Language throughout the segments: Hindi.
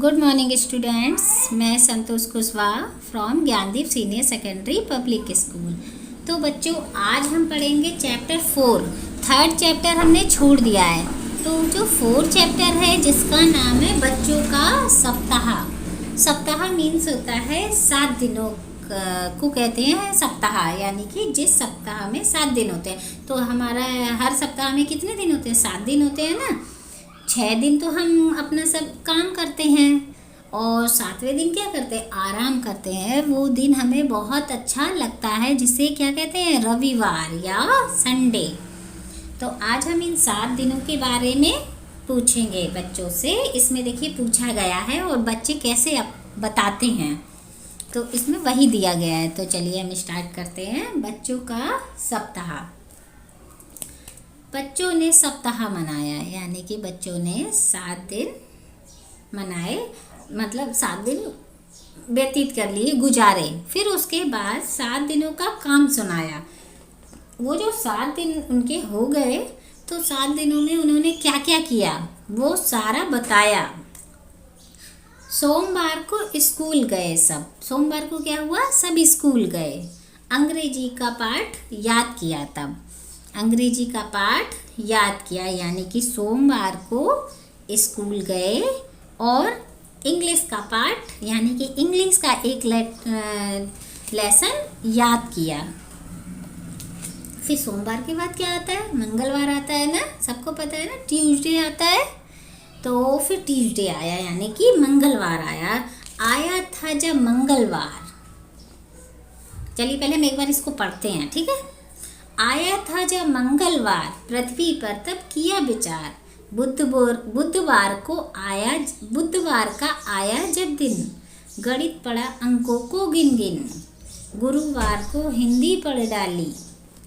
गुड मॉर्निंग स्टूडेंट्स, मैं Santosh Kushwaha from Gyandeep senior secondary public school. तो बच्चों, आज हम पढ़ेंगे चैप्टर 4। थर्ड चैप्टर हमने छोड़ दिया है। तो जो 4th चैप्टर है जिसका नाम है बच्चों का सप्ताह। सप्ताह मीन्स होता है 7 दिनों को कहते हैं सप्ताह, यानी कि जिस सप्ताह में 7 दिन होते हैं। तो हमारा हर सप्ताह में कितने दिन होते हैं? 7 दिन होते हैं ना। 6 दिन तो हम अपना सब काम करते हैं और 7वें दिन क्या करते हैं? आराम करते हैं। वो दिन हमें बहुत अच्छा लगता है, जिसे क्या कहते हैं? रविवार या संडे। तो आज हम इन 7 दिनों के बारे में पूछेंगे बच्चों से। इसमें देखिए पूछा गया है और बच्चे कैसे बताते हैं, तो इसमें वही दिया गया है। तो चलिए हम स्टार्ट करते हैं। बच्चों का सप्ताह। बच्चों ने सप्ताह मनाया, यानी कि बच्चों ने 7 दिन मनाए, मतलब 7 दिन व्यतीत कर लिए, गुजारे। फिर उसके बाद 7 दिनों का काम सुनाया। वो जो 7 दिन उनके हो गए, तो 7 दिनों में उन्होंने क्या क्या किया वो सारा बताया। सोमवार को स्कूल गए सब। सोमवार को क्या हुआ? सब स्कूल गए। अंग्रेजी का पाठ याद किया। तब अंग्रेजी का पाठ याद किया, यानी कि सोमवार को स्कूल गए और इंग्लिश का पाठ, यानी कि इंग्लिश का एक लेसन याद किया। फिर सोमवार के बाद क्या आता है? मंगलवार आता है ना, सबको पता है ना। ट्यूसडे आता है, तो फिर ट्यूसडे आया, यानी कि मंगलवार आया था जब मंगलवार। चलिए पहले हम एक बार इसको पढ़ते हैं, ठीक है। आया था जब मंगलवार पृथ्वी पर, तब किया विचार। बुधवार का आया जब दिन, गणित पढ़ा अंकों को गिन गिन। गुरुवार को हिंदी पढ़ डाली,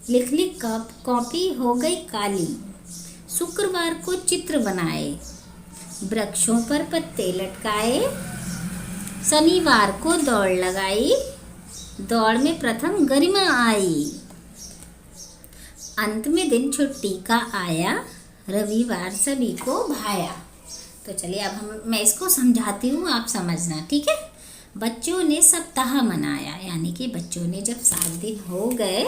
लिख लिख कॉपी हो गई काली। शुक्रवार को चित्र बनाए, वृक्षों पर पत्ते लटकाए। शनिवार को दौड़ लगाई, दौड़ में प्रथम गरिमा आई। अंत में दिन छुट्टी का आया, रविवार सभी को भाया। तो चलिए अब मैं इसको समझाती हूँ, आप समझना, ठीक है। बच्चों ने सप्ताह मनाया, यानी कि बच्चों ने जब 7 दिन हो गए,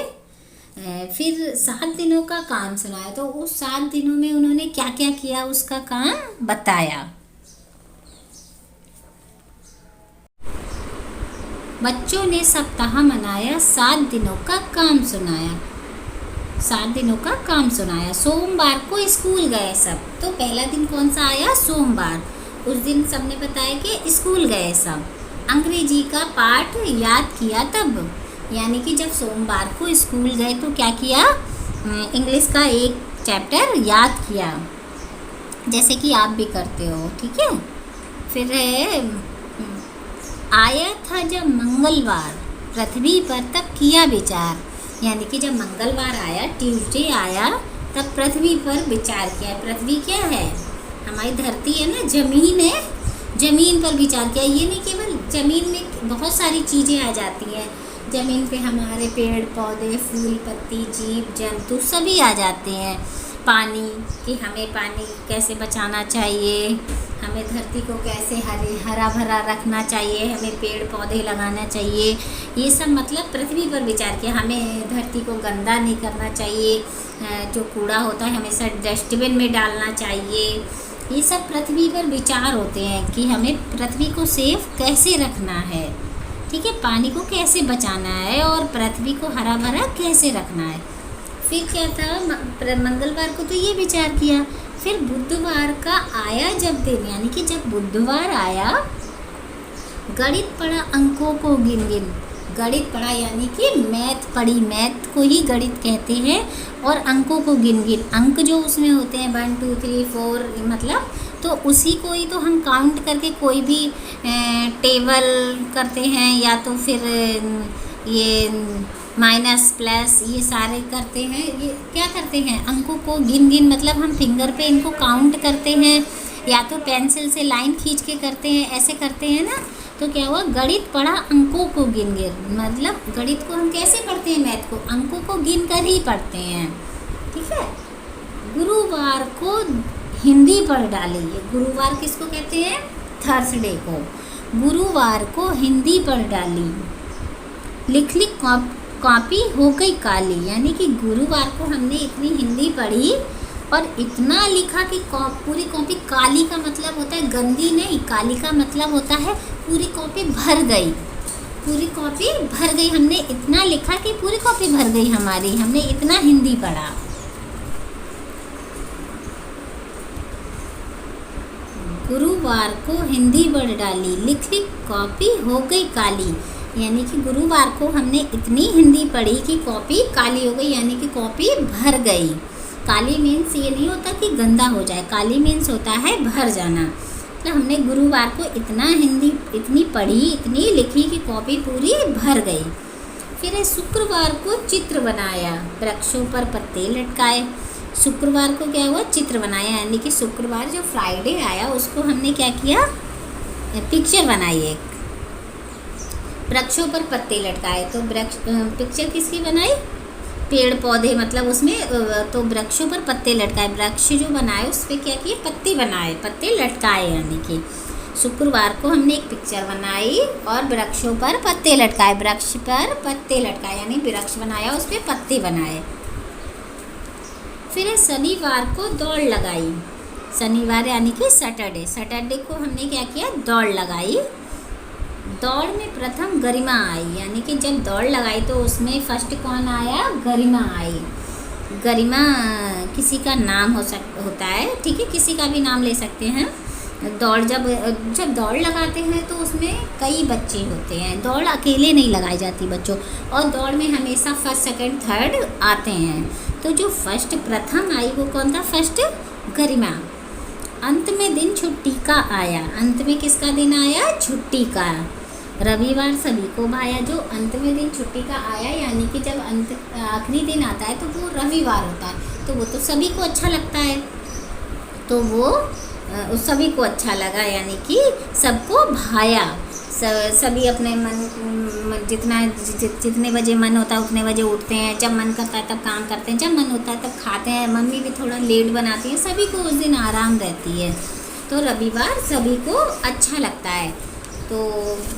फिर 7 दिनों का काम सुनाया। तो उस 7 दिनों में उन्होंने क्या क्या किया उसका काम बताया। बच्चों ने सप्ताह मनाया, 7 दिनों का काम सुनाया। 7 दिनों का काम सुनाया। सोमवार को स्कूल गए सब। तो पहला दिन कौन सा आया? सोमवार। उस दिन सबने बताया कि स्कूल गए सब। अंग्रेजी का पाठ याद किया तब, यानी कि जब सोमवार को स्कूल गए तो क्या किया? इंग्लिश का एक चैप्टर याद किया, जैसे कि आप भी करते हो, ठीक है। फिर आया था जब मंगलवार पृथ्वी पर, तब किया विचार, यानी कि जब मंगलवार आया, ट्यूसडे आया, तब पृथ्वी पर विचार किया। पृथ्वी क्या है? हमारी धरती है ना, जमीन है। जमीन पर विचार किया। ये नहीं केवल जमीन में बहुत सारी चीज़ें आ जाती हैं। जमीन पे हमारे पेड़ पौधे, फूल पत्ती, जीव जंतु सभी आ जाते हैं। पानी, कि हमें पानी कैसे बचाना चाहिए, हमें धरती को कैसे हरा भरा रखना चाहिए, हमें पेड़ पौधे लगाना चाहिए। ये सब मतलब पृथ्वी पर विचार किया। हमें धरती को गंदा नहीं करना चाहिए, जो कूड़ा होता है हमेशा डस्टबिन में डालना चाहिए। ये सब पृथ्वी पर विचार होते हैं कि हमें पृथ्वी को सेफ कैसे रखना है, ठीक है। पानी को कैसे बचाना है और पृथ्वी को हरा भरा कैसे रखना है। फिर क्या था? मंगलवार को तो ये विचार किया। फिर बुधवार का आया जब दिन, यानी कि जब बुधवार आया, गणित पढ़ा अंकों को गिन गिन। गणित पढ़ा यानी कि मैथ पढ़ी, मैथ को ही गणित कहते हैं। और अंकों को गिन गिन, अंक जो उसमें होते हैं 1 2 3 4, मतलब तो उसी को ही तो हम काउंट करके कोई भी टेबल करते हैं, या तो फिर ये माइनस प्लस ये सारे करते हैं। ये क्या करते हैं? अंकों को गिन गिन, मतलब हम फिंगर पे इनको काउंट करते हैं, या तो पेंसिल से लाइन खींच के करते हैं, ऐसे करते हैं ना। तो क्या हुआ? गणित पढ़ा अंकों को गिन गिन, मतलब गणित को हम कैसे पढ़ते हैं? मैथ को अंकों को गिन कर ही पढ़ते हैं, ठीक है। गुरुवार को हिंदी पढ़ डाली। गुरुवार किसको कहते हैं? थर्सडे को, गुरुवार को हिंदी पढ़ डाली, लिख लिख कॉपी हो गई काली। यानी कि गुरुवार को हमने इतनी हिंदी पढ़ी और इतना लिखा कि पूरी कॉपी, काली का मतलब होता है गंदी नहीं, काली का मतलब होता है पूरी कॉपी भर गई, पूरी कॉपी भर गई। हमने इतना लिखा कि पूरी कॉपी भर गई हमारी, हमने इतना हिंदी पढ़ा। गुरुवार को हिंदी पढ़ डाली, लिख लिख कॉपी हो गई काली। यानी कि गुरुवार को हमने इतनी हिंदी पढ़ी कि कॉपी काली हो गई, यानी कि कॉपी भर गई। काली मीन्स ये नहीं होता कि गंदा हो जाए, काली मीन्स होता है भर जाना। तो हमने गुरुवार को इतना हिंदी इतनी पढ़ी, इतनी लिखी कि कॉपी पूरी भर गई। फिर शुक्रवार को चित्र बनाया, वृक्षों पर पत्ते लटकाए। शुक्रवार को क्या हुआ, चित्र बनाया। यानी कि शुक्रवार जो फ्राइडे आया उसको हमने क्या किया, पिक्चर बनाई एक, वृक्षों पर पत्ते लटकाए। तो वृक्ष पिक्चर किसकी बनाई, पेड़ पौधे, मतलब उसमें तो वृक्षों पर पत्ते लटकाए, वृक्ष जो बनाए उस पर क्या किए, पत्ते बनाए, पत्ते लटकाए। यानी कि शुक्रवार को हमने एक पिक्चर बनाई और वृक्षों पर पत्ते लटकाए, वृक्ष पर पत्ते लटकाए यानी वृक्ष बनाया, उस पर पत्ते बनाए। फिर शनिवार को दौड़ लगाई, शनिवार यानी कि सैटरडे, सैटरडे को हमने क्या किया, दौड़ लगाई। दौड़ में प्रथम गरिमा आई, यानी कि जब दौड़ लगाई तो उसमें फर्स्ट कौन आया, गरिमा आई। गरिमा किसी का नाम होता है, ठीक है, किसी का भी नाम ले सकते हैं। दौड़ जब दौड़ लगाते हैं तो उसमें कई बच्चे होते हैं, दौड़ अकेले नहीं लगाई जाती बच्चों, और दौड़ में हमेशा फर्स्ट सेकंड थर्ड आते हैं। तो जो फर्स्ट प्रथम आई वो कौन था, फर्स्ट गरिमा। अंत में दिन छुट्टी का आया, अंत में किसका दिन आया, छुट्टी का। रविवार सभी को भाया, जो अंत में दिन छुट्टी का आया यानी कि जब अंत आखिरी दिन आता है तो वो रविवार होता है, तो वो तो सभी को अच्छा लगता है, तो वो सभी को अच्छा लगा, यानी कि सबको भाया। सभी अपने मन जितने बजे मन होता है उतने बजे उठते हैं, जब मन करता है तब काम करते हैं, जब मन होता है तब खाते हैं, मम्मी भी थोड़ा लेट बनाती है, सभी को उस दिन आराम रहती है, तो रविवार सभी को अच्छा लगता है। तो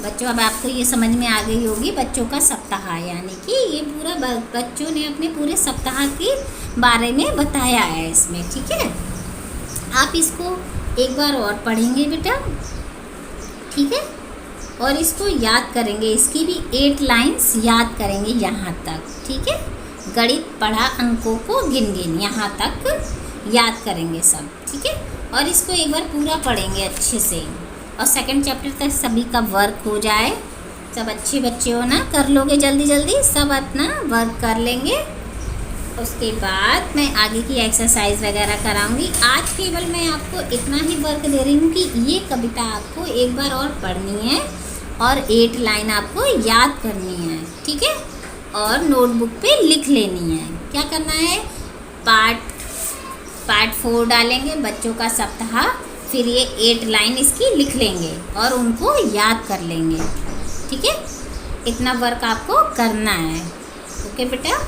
बच्चों अब आपको ये समझ में आ गई होगी बच्चों का सप्ताह, यानी कि ये पूरा बच्चों ने अपने पूरे सप्ताह के बारे में बताया है इसमें, ठीक है। आप इसको एक बार और पढ़ेंगे बेटा, ठीक है, और इसको याद करेंगे, इसकी भी 8 लाइन्स याद करेंगे यहाँ तक, ठीक है। गणित पढ़ा अंकों को गिन गिन, यहाँ तक याद करेंगे सब, ठीक है। और इसको एक बार पूरा पढ़ेंगे अच्छे से, और सेकंड चैप्टर तक सभी का वर्क हो जाए। सब अच्छे बच्चे हो ना, कर लोगे जल्दी जल्दी, सब अपना वर्क कर लेंगे। उसके बाद मैं आगे की एक्सरसाइज वगैरह कराऊंगी। आज केवल मैं आपको इतना ही वर्क दे रही हूँ कि ये कविता आपको एक बार और पढ़नी है और 8 लाइन आपको याद करनी है, ठीक है, और नोटबुक पे लिख लेनी है। क्या करना है, पार्ट 4 डालेंगे बच्चों का सप्ताह, फिर ये 8 लाइन इसकी लिख लेंगे और उनको याद कर लेंगे, ठीक है। इतना वर्क आपको करना है, ओके बेटा।